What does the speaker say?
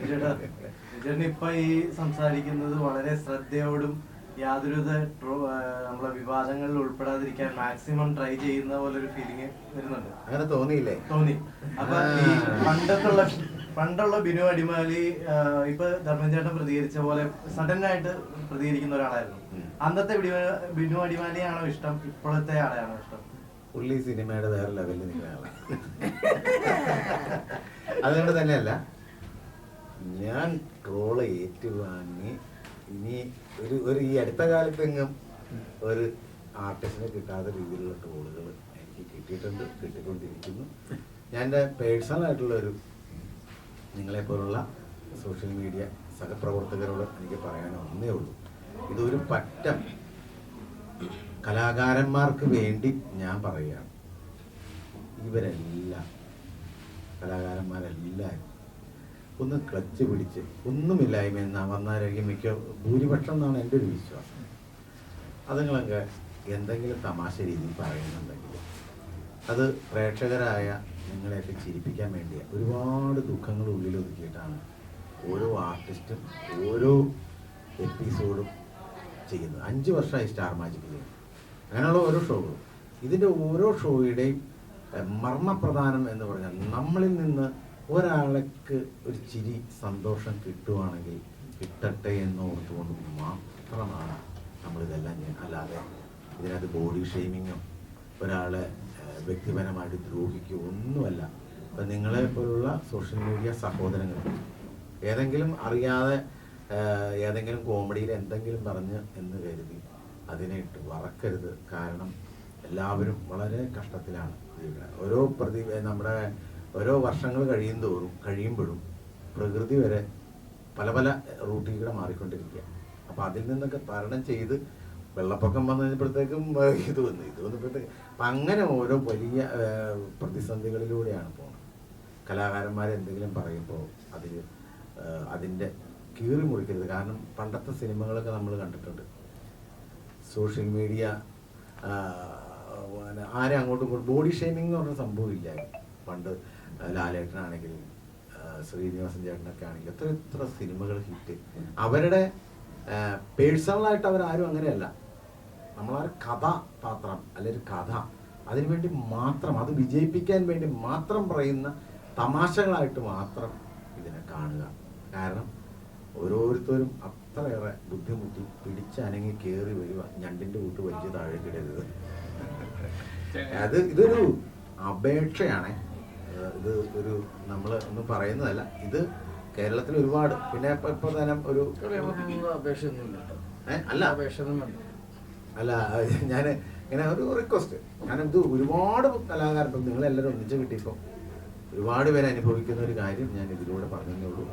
ചേട്ടൻ ഇപ്പൊ ഈ സംസാരിക്കുന്നത് വളരെ ശ്രദ്ധയോടും യാതൊരുവിധ നമ്മളെ വിവാദങ്ങളിൽ ഉൾപ്പെടാതിരിക്കാൻ മാക്സിമം ട്രൈ ചെയ്യുന്ന പോലെ ഒരു ഫീലിംഗ് വരുന്നുണ്ട്. അങ്ങനെ തോന്നിയില്ലേ? തോന്നി. അപ്പൊ ഈ പണ്ടുള്ള ബിനു അടിമാലി ഇപ്പൊ ധർമ്മൻ ചേട്ടൻ പ്രതികരിച്ച പോലെ സഡൻ ആയിട്ട് പ്രതികരിക്കുന്ന ഒരാളായിരുന്നു. അന്നത്തെ ബിനു അടിമാലിയാണോ ഇഷ്ടം, ഇപ്പോഴത്തെ ആളെയാണോ ഇഷ്ടം? പുള്ളി സിനിമയുടെ വേറെ ലെവലിൽ നിൽക്കുന്ന ആളാണ്. അതുകൊണ്ട് തന്നെയല്ല, ഞാൻ ട്രോള് ഏറ്റുവാങ്ങി ഇനി ഒരു ഈ അടുത്ത കാലത്തെങ്ങും ഒരു ആർട്ടിസ്റ്റിനെ കിട്ടാത്ത രീതിയിലുള്ള ട്രോളുകൾ എനിക്ക് കിട്ടിയിട്ടുണ്ട്, കിട്ടിക്കൊണ്ടിരിക്കുന്നു. ഞാൻ എൻ്റെ പേഴ്സണലായിട്ടുള്ളൊരു നിങ്ങളെപ്പോലുള്ള സോഷ്യൽ മീഡിയ സഹപ്രവർത്തകരോട് എനിക്ക് പറയാൻ ഒന്നേ ഉള്ളൂ, ഇതൊരു പറ്റം കലാകാരന്മാർക്ക് വേണ്ടി ഞാൻ പറയുകയാണ്. ഇവരെല്ലാം കലാകാരന്മാരെല്ലാവരും ഒന്ന് ക്ലച്ച് പിടിച്ച് ഒന്നുമില്ലായ്മ എന്നാ വന്നാലായിരിക്കും ഭൂരിപക്ഷം എന്നാണ് എൻ്റെ ഒരു വിശ്വാസം. അതുങ്ങളൊക്കെ എന്തെങ്കിലും തമാശ രീതിയിൽ പറയുന്നുണ്ടെങ്കിൽ അത് പ്രേക്ഷകരായ നിങ്ങളെയൊക്കെ ചിരിപ്പിക്കാൻ വേണ്ടിയാണ്. ഒരുപാട് ദുഃഖങ്ങൾ ഉള്ളിൽ ഒതുക്കിയിട്ടാണ് ഓരോ ആർട്ടിസ്റ്റും ഓരോ എപ്പിസോഡും ചെയ്യുന്നത്. 5 വർഷമായി സ്റ്റാർ മാജിക് ചെയ്യുന്നത്. അങ്ങനെയുള്ള ഓരോ ഷോകളും, ഇതിൻ്റെ ഓരോ ഷോയുടെയും മർമ്മപ്രധാനം എന്ന് പറഞ്ഞാൽ നമ്മളിൽ നിന്ന് ഒരാൾക്ക് ഒരു ചിരി സന്തോഷം കിട്ടുവാണെങ്കിൽ കിട്ടട്ടെ എന്ന് ഓർത്തുകൊണ്ട് മാത്രമാണ് നമ്മളിതെല്ലാം ചെയ്യുന്നത്. അല്ലാതെ ഇതിനകത്ത് ബോഡി ഷെയ്മിങ്ങോ ഒരാളെ വ്യക്തിപരമായിട്ട് ദ്രോഹിക്കുകയോ ഒന്നുമല്ല. അപ്പം നിങ്ങളെപ്പോലുള്ള സോഷ്യൽ മീഡിയ സഹോദരങ്ങൾ ഏതെങ്കിലും അറിയാതെ ഏതെങ്കിലും കോമഡിയിൽ എന്തെങ്കിലും പറഞ്ഞ് എന്ന് കരുതി അതിനെ ഇട്ട് വറക്കരുത്. കാരണം എല്ലാവരും വളരെ കഷ്ടത്തിലാണ്. നമ്മുടെ ഓരോ വർഷങ്ങൾ കഴിയുമ്പോഴും പ്രകൃതി വരെ പല പല റൂട്ടിലൂടെ മാറിക്കൊണ്ടിരിക്കുക. അപ്പം അതിൽ നിന്നൊക്കെ തരണം ചെയ്ത് വെള്ളപ്പൊക്കം വന്നപ്പോഴത്തേക്കും ഇത് വന്നപ്പോഴത്തേക്കും അപ്പം അങ്ങനെ ഓരോ വലിയ പ്രതിസന്ധികളിലൂടെയാണ് പോകുന്നത്. കലാകാരന്മാരെന്തെങ്കിലും പറയുമ്പോൾ അതിൻ്റെ കീറി മുറിക്കരുത്. കാരണം പണ്ടത്തെ സിനിമകളൊക്കെ നമ്മൾ കണ്ടിട്ടുണ്ട്. സോഷ്യൽ മീഡിയ ആരെ അങ്ങോട്ടും ഇങ്ങോട്ടും ബോഡി ഷെയ്മിങ് എന്ന് പറഞ്ഞ സംഭവം ഇല്ലായിരുന്നു. പണ്ട് ലാലേട്ടനാണെങ്കിലും ശ്രീനിവാസൻ ചേട്ടനൊക്കെ ആണെങ്കിലും എത്ര സിനിമകൾ ഹിറ്റ്. അവരുടെ പേഴ്സണലായിട്ട് അവരാരും അങ്ങനെയല്ല. നമ്മളൊരു കഥാപാത്രം അല്ലെങ്കിൽ കഥ അതിനുവേണ്ടി മാത്രം, അത് വിജയിപ്പിക്കാൻ വേണ്ടി മാത്രം പറയുന്ന തമാശകളായിട്ട് മാത്രം ഇതിനെ കാണുക. കാരണം ഓരോരുത്തരും അത്രയേറെ ബുദ്ധിമുട്ടി പിടിച്ചനങ്ങി കയറി വരിക. ഞണ്ടിൻ്റെ കൂട്ട് വലിച്ച് താഴേക്കിടരുത്. ഇതൊരു അപേക്ഷയാണ്. ഇത് ഒരു നമ്മൾ ഒന്നും പറയുന്നതല്ല. ഇത് കേരളത്തിൽ ഒരുപാട്, പിന്നെ ഇപ്പൊ തന്നെ ഒരു അല്ല ഞാൻ ഇങ്ങനെ ഒരു റിക്വസ്റ്റ്, ഞാനിത് ഒരുപാട് കലാകാരൻ നിങ്ങളെല്ലാവരും ഒന്നിച്ച് കിട്ടിയപ്പോൾ ഒരുപാട് പേര് അനുഭവിക്കുന്ന ഒരു കാര്യം ഞാൻ ഇതിലൂടെ പറഞ്ഞതേ ഉള്ളൂ.